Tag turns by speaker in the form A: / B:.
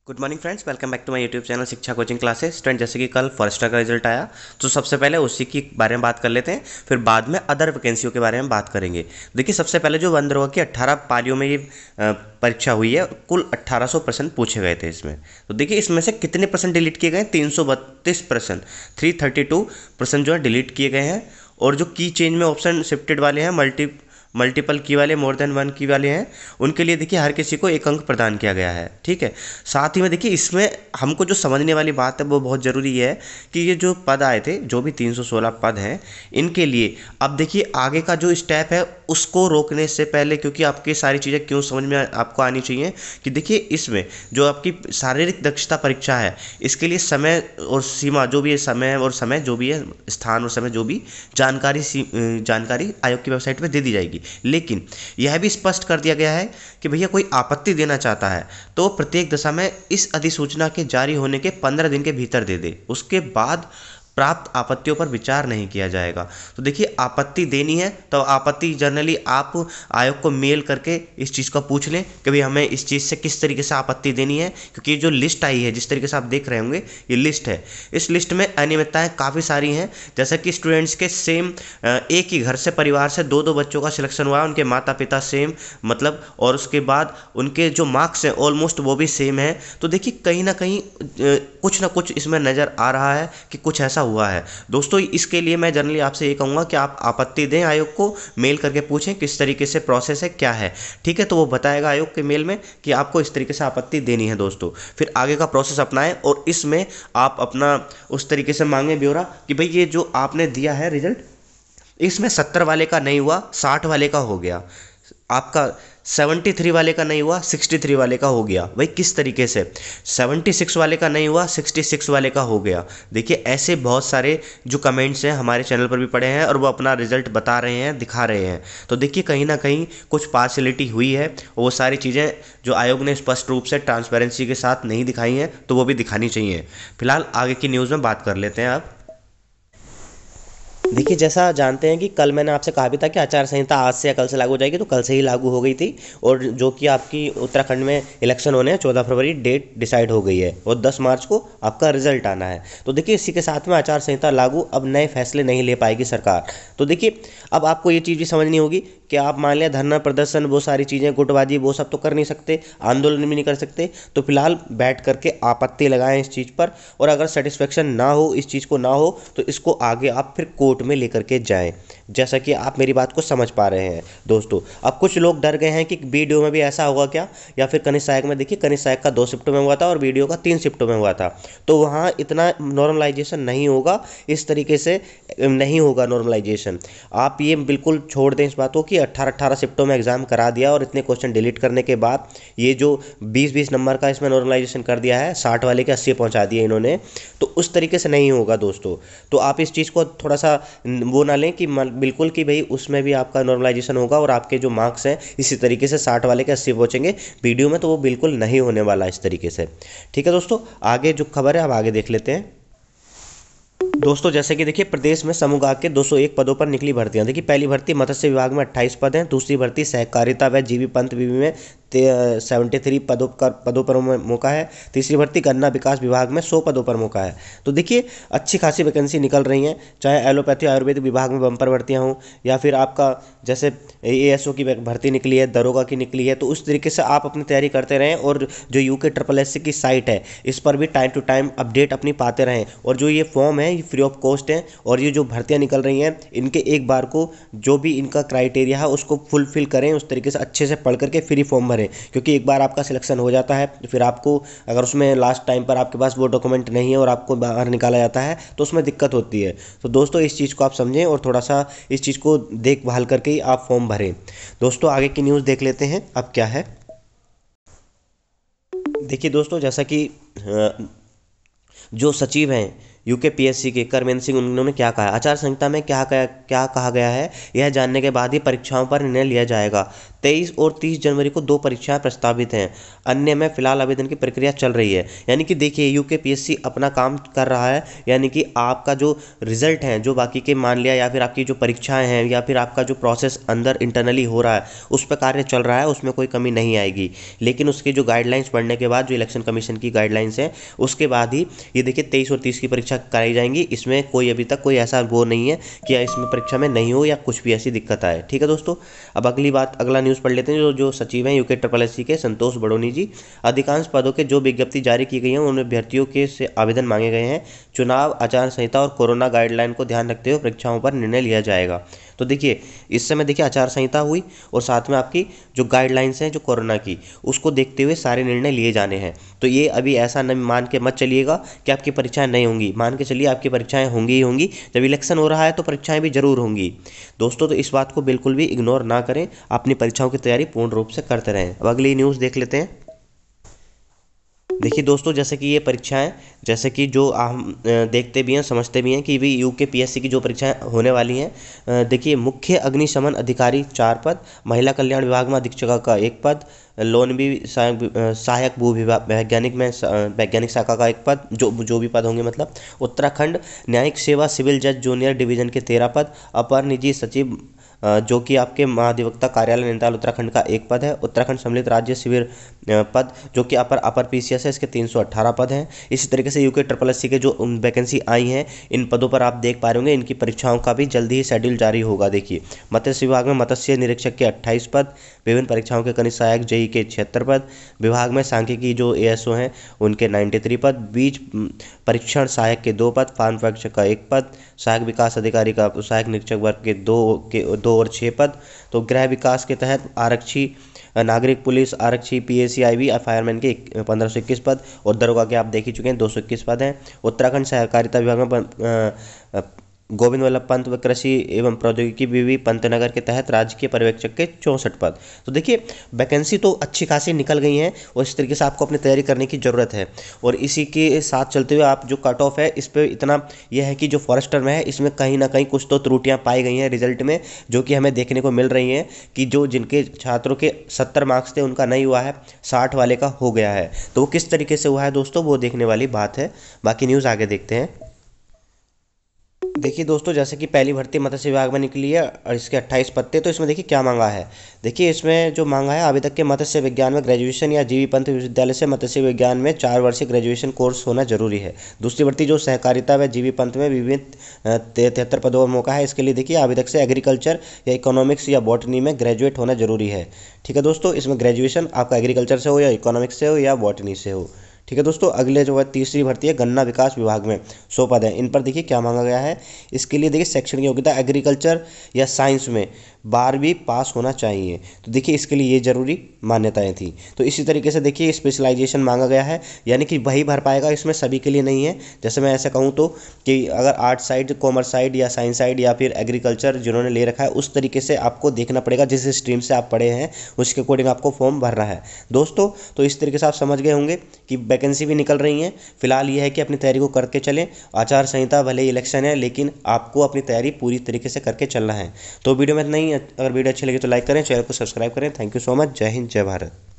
A: Good morning friends, welcome back to my YouTube channel Shiksha coaching classes. Friend, जैसे कि कल forester का result आया तो सबसे पहले उसी के बारे में बात कर लेते हैं, फिर बाद में अदर वैकेंसियों के बारे में बात करेंगे। देखिए, सबसे पहले जो वन दरोगा की 18 पालियों में ये परीक्षा हुई है, कुल 1800 प्रश्न पूछे गए थे इसमें। तो देखिए, इसमें से कितने प्रश्न डिलीट किए गए? 332 प्रश्न, 332 प्रश्न जो है डिलीट किए गए हैं। और जो की चेंज में ऑप्शन शिफ्टेड वाले हैं, मल्टीपल की वाले, मोर देन वन की वाले हैं, उनके लिए देखिए हर किसी को एक अंक प्रदान किया गया है। ठीक है। साथ ही में देखिए, इसमें हमको जो समझने वाली बात है वो बहुत ज़रूरी है कि ये जो पद आए थे, जो भी 316 पद हैं, इनके लिए अब देखिए आगे का जो स्टेप है उसको रोकने से पहले, क्योंकि आपकी सारी चीज़ें क्यों समझ में आपको आनी चाहिए कि देखिए, इसमें जो आपकी शारीरिक दक्षता परीक्षा है, इसके लिए समय और सीमा जो भी है, समय और समय जो भी है, स्थान और समय जो भी जानकारी आयोग की वेबसाइट पर दे दी जाएगी। लेकिन यह भी स्पष्ट कर दिया गया है कि भैया कोई आपत्ति देना चाहता है तो प्रत्येक दशा में इस अधिसूचना के जारी होने के 15 दिन के भीतर दे दे, उसके बाद प्राप्त आपत्तियों पर विचार नहीं किया जाएगा। तो देखिए, आपत्ति देनी है तो आपत्ति जनरली आप आयोग को मेल करके इस चीज़ को पूछ लें कि भाई हमें इस चीज़ से किस तरीके से आपत्ति देनी है, क्योंकि ये जो लिस्ट आई है, जिस तरीके से आप देख रहे होंगे, ये लिस्ट है। इस लिस्ट में अनियमितताएं काफ़ी सारी हैं, जैसा कि स्टूडेंट्स के सेम एक ही घर से परिवार से दो दो बच्चों का सिलेक्शन हुआ है, उनके माता पिता सेम, मतलब, और उसके बाद उनके जो मार्क्स हैं ऑलमोस्ट वो भी सेम है। तो देखिए, कहीं ना कहीं कुछ ना कुछ इसमें नज़र आ रहा है कि कुछ ऐसा हुआ है। दोस्तों, इसके लिए मैं जनरली आपसे ये कहूँगा कि आप आपत्ति दें, आयोग को मेल करके पूछें किस तरीके से प्रोसेस है, क्या है। ठीक है, तो वो बताएगा आयोग के मेल में कि आपको इस तरीके से आपत्ति देनी है। दोस्तों, फिर आगे का प्रोसेस अपनाएं और इसमें आप अपना उस तरीके से मांगे ब्यौरा कि भाई ये जो आपने दिया है रिजल्ट, इसमें 70 वाले का नहीं हुआ, 60 वाले का हो गया, आपका 73 वाले का नहीं हुआ, 63 वाले का हो गया। भाई किस तरीके से 76 वाले का नहीं हुआ, 66 वाले का हो गया। देखिए, ऐसे बहुत सारे जो कमेंट्स हैं हमारे चैनल पर भी पड़े हैं और वो अपना रिजल्ट बता रहे हैं, दिखा रहे हैं। तो देखिए, कहीं ना कहीं कुछ पार्शलिटी हुई है, वो सारी चीज़ें जो आयोग ने स्पष्ट रूप से ट्रांसपेरेंसी के साथ नहीं दिखाई हैं, तो वो भी दिखानी चाहिए। फिलहाल आगे की न्यूज़ में बात कर लेते हैं आप। देखिए, जैसा जानते हैं कि कल मैंने आपसे कहा भी था कि आचार संहिता आज से या कल से लागू हो जाएगी, तो कल से ही लागू हो गई थी। और जो कि आपकी उत्तराखंड में इलेक्शन होने हैं, 14 फरवरी डेट डिसाइड हो गई है और 10 मार्च को आपका रिजल्ट आना है। तो देखिए, इसी के साथ में आचार संहिता लागू, अब नए फैसले नहीं ले पाएगी सरकार। तो देखिए, अब आपको ये चीज़ भी समझनी होगी कि आप मान लिया धरना प्रदर्शन, वो सारी चीज़ें, गुटबाजी, वो सब तो कर नहीं सकते, आंदोलन भी नहीं कर सकते। तो फिलहाल बैठ करके आपत्ति लगाएं इस चीज़ पर, और अगर सेटिस्फेक्शन ना हो, इस चीज़ को ना हो, तो इसको आगे आप फिर कोर्ट में लेकर के जाएं। जैसा कि आप मेरी बात को समझ पा रहे हैं दोस्तों। अब कुछ लोग डर गए हैं कि वीडियो में भी ऐसा होगा क्या, या फिर कनिष्ठ सहायक में। देखिए, कनिष्ठ सहायक का 2 शिफ्टों में हुआ था और वीडियो का 3 शिफ्टों में हुआ था, तो वहाँ इतना नॉर्मलाइजेशन नहीं होगा, इस तरीके से नहीं होगा नॉर्मलाइजेशन। आप ये बिल्कुल छोड़ दें इस बात को कि 18-18 शिफ्टों में एग्जाम करा दिया और इतने क्वेश्चन डिलीट करने के बाद ये जो 20-20 नंबर का इसमें नॉर्मलाइजेशन कर दिया है, 60 वाले के 80 पहुंचा दिए इन्होंने, तो उस तरीके से नहीं होगा दोस्तों। तो आप इस चीज़ को थोड़ा सा वो ना लें कि बिल्कुल कि भाई उसमें भी आपका नॉर्मलाइजेशन होगा और आपके जो मार्क्स हैं इसी तरीके से 60 वाले के 80 पहुंचेंगे वीडियो में, तो वो बिल्कुल नहीं होने वाला इस तरीके से। ठीक है दोस्तों, आगे जो खबर है अब आगे देख लेते हैं। दोस्तों, जैसे कि देखिए, प्रदेश में समूहगाग के 201 पदों पर निकली भर्तियां। देखिए, पहली भर्ती मत्स्य विभाग में 28 पद हैं, दूसरी भर्ती सहकारिता व जीवी पंत विवि में 73 पदों पर मौका है, तीसरी भर्ती गन्ना विकास विभाग में 100 पदों पर मौका है। तो देखिए, अच्छी खासी वैकेंसी निकल रही हैं, चाहे एलोपैथी आयुर्वेद विभाग में बम्पर भर्तियां हों, या फिर आपका जैसे एएसओ की भर्ती निकली है, दरोगा की निकली है। तो उस तरीके से आप अपनी तैयारी करते रहें और जो यूके SSSC की साइट है, इस पर भी टाइम टू टाइम अपडेट अपनी पाते रहें। और जो ये फॉर्म है, ये फ्री ऑफ कॉस्ट है, और ये जो भर्तियां निकल रही हैं, इनके एक बार को जो भी इनका क्राइटेरिया है उसको फुलफिल करें, उस तरीके से अच्छे से पढ़ करके फ्री फॉर्म भरें। क्योंकि एक बार आपका सिलेक्शन हो जाता है, फिर आपको अगर उसमें लास्ट टाइम पर आपके पास वो डॉक्यूमेंट नहीं है और आपको बाहर निकाला जाता है, तो उसमें दिक्कत होती है। तो दोस्तों, इस चीज़ को आप समझें और थोड़ा सा इस चीज़ को देखभाल करके ही आप फॉर्म भरें। दोस्तों, आगे की न्यूज़ देख लेते हैं अब क्या है। देखिए दोस्तों, जैसा कि जो सचिव हैं यूके पीएससी के करमेन सिंह, उन्होंने क्या कहा, आचार संहिता में क्या कहा गया है यह जानने के बाद ही परीक्षाओं पर निर्णय लिया जाएगा। 23 और 30 जनवरी को 2 परीक्षाएं प्रस्तावित हैं, अन्य में फिलहाल आवेदन की प्रक्रिया चल रही है। यानी कि देखिए यूके पीएससी अपना काम कर रहा है, यानी कि आपका जो रिजल्ट है, जो बाकी के मान लिया, या फिर आपकी जो परीक्षाएं हैं, या फिर आपका जो प्रोसेस अंदर इंटरनली हो रहा है उस पर कार्य चल रहा है, उसमें कोई कमी नहीं आएगी। लेकिन उसकी जो गाइडलाइंस पढ़ने के बाद, जो इलेक्शन कमीशन की गाइडलाइंस है, उसके बाद ही ये देखिए 23 और 30 की परीक्षा कराई जाएंगी। इसमें कोई अभी तक कोई ऐसा वो नहीं है कि इसमें परीक्षा में नहीं हो या कुछ भी ऐसी दिक्कत आए। ठीक है दोस्तों, अब अगला न्यूज़ पढ़ लेते हैं। जो सचिव हैं यूके SSC के संतोष बड़ोनी जी, अधिकांश पदों के जो विज्ञप्ति जारी की गई हैं उनमें अभ्यर्थियों के से आवेदन मांगे गए हैं। चुनाव आचार संहिता और कोरोना गाइडलाइन को ध्यान रखते हुए परीक्षाओं पर निर्णय लिया जाएगा। तो देखिए इस समय देखिए आचार संहिता हुई और साथ में आपकी जो गाइडलाइंस हैं जो कोरोना की, उसको देखते हुए सारे निर्णय लिए जाने हैं। तो ये अभी ऐसा न मान के मत चलिएगा कि आपकी परीक्षाएं नहीं होंगी, मान के चलिए आपकी परीक्षाएं होंगी ही होंगी। जब इलेक्शन हो रहा है तो परीक्षाएं भी जरूर होंगी दोस्तों, तो इस बात को बिल्कुल भी इग्नोर ना करें, अपनी परीक्षाओं की तैयारी पूर्ण रूप से करते रहें। अब अगली न्यूज़ देख लेते हैं। देखिए दोस्तों, जैसे कि ये परीक्षाएं, जैसे कि जो हम देखते भी हैं समझते भी हैं कि भी यूके पीएससी की जो परीक्षाएं होने वाली हैं, देखिए मुख्य अग्निशमन अधिकारी 4 पद, महिला कल्याण विभाग में अधीक्षक का 1 पद, लोनबी सहायक भू विभाग वैज्ञानिक में वैज्ञानिक शाखा का 1 पद, जो भी पद होंगे मतलब। उत्तराखंड न्यायिक सेवा सिविल जज जूनियर डिवीजन के 13 पद, अपर निजी सचिव जो कि आपके महाधिवक्ता कार्यालय नैनीताल उत्तराखंड का 1 पद है। उत्तराखंड सम्मिलित राज्य शिविर पद जो कि अपर पीसीएस है, इसके 318 पद हैं। इसी तरीके से यूके SSC के जो वैकेंसी आई हैं, इन पदों पर आप देख पा रहे होंगे, इनकी परीक्षाओं का भी जल्दी ही शेड्यूल जारी होगा। देखिए मत्स्य विभाग में मत्स्य निरीक्षक के 28 पद, विभिन्न परीक्षाओं के कनिष्ठ सहायक जेई के 76 पद, विभाग में सांख्यिकी जो एएसओ हैं उनके 93 पद, बीज परीक्षण सहायक के 2 पद, फार्म परीक्षक का 1 पद, सहायक विकास अधिकारी का सहायक निरीक्षक वर्ग के 2 और 6 पद। तो गृह विकास के तहत आरक्षी, नागरिक पुलिस आरक्षी, पीएसीआईबी फायरमैन के 1521 पद, और दरोगा के आप देख ही चुके हैं 221 पद हैं। उत्तराखंड सहकारिता विभाग में गोविंद वल्लभ पंत व कृषि एवं प्रौद्योगिकी बीवी पंतनगर के तहत राज्य के पर्यवेक्षक के 64 पद। तो देखिए वैकेंसी तो अच्छी खासी निकल गई हैं और इस तरीके से आपको अपनी तैयारी करने की ज़रूरत है। और इसी के साथ चलते हुए आप जो कट ऑफ है इस पर इतना यह है कि जो फॉरेस्टर में है इसमें कहीं ना कहीं कुछ तो त्रुटियां पाई गई हैं रिजल्ट में, जो कि हमें देखने को मिल रही हैं कि जो जिनके छात्रों के 70 मार्क्स थे उनका नहीं हुआ है, 60 वाले का हो गया है। तो वो किस तरीके से हुआ है दोस्तों, वो देखने वाली बात है। बाकी न्यूज़ आगे देखते हैं। देखिए दोस्तों, जैसे कि पहली भर्ती मत्स्य विभाग में निकली है और इसके 28 पत्ते, तो इसमें देखिए क्या मांगा है। देखिए इसमें जो मांगा है, आवेदक के मत्स्य विज्ञान में ग्रेजुएशन या जीवी पंत विश्वविद्यालय से मत्स्य विज्ञान में 4 वर्षीय ग्रेजुएशन कोर्स होना जरूरी है। दूसरी भर्ती जो सहकारिता व जीवी पंत में विभिन्न 73 पदों का मौका है, इसके लिए देखिए आवेदक से एग्रीकल्चर या इकोनॉमिक्स या बॉटनी में ग्रेजुएट होना जरूरी है। ठीक है दोस्तों, इसमें ग्रेजुएशन आपका एग्रीकल्चर से हो या इकोनॉमिक्स से हो या बॉटनी से हो। ठीक है दोस्तों, अगले जो है तीसरी भर्ती है गन्ना विकास विभाग में 100 पद है। इन पर देखिए क्या मांगा गया है। इसके लिए देखिए शैक्षणिक योग्यता एग्रीकल्चर या साइंस में 12वीं पास होना चाहिए। तो देखिए इसके लिए ये जरूरी मान्यताएं थी। तो इसी तरीके से देखिए स्पेशलाइजेशन मांगा गया है, यानी कि वही भर पाएगा, इसमें सभी के लिए नहीं है। जैसे मैं ऐसा कहूँ तो कि अगर आर्ट साइड, कॉमर्स साइड या साइंस साइड या फिर एग्रीकल्चर जिन्होंने ले रखा है, उस तरीके से आपको देखना पड़ेगा जिस स्ट्रीम से आप पढ़े हैं उसके अकॉर्डिंग आपको फॉर्म भरना है दोस्तों। तो इस तरीके से आप समझ गए होंगे कि वैकेंसी भी निकल रही हैं। फिलहाल ये है कि अपनी तैयारी को करके चलें। आचार संहिता भले ही इलेक्शन है, लेकिन आपको अपनी तैयारी पूरी तरीके से करके चलना है। तो वीडियो में इतना ही। अगर वीडियो अच्छी लगी तो लाइक करें, चैनल को सब्सक्राइब करें। Thank you so much. जय हिंद, जय भारत।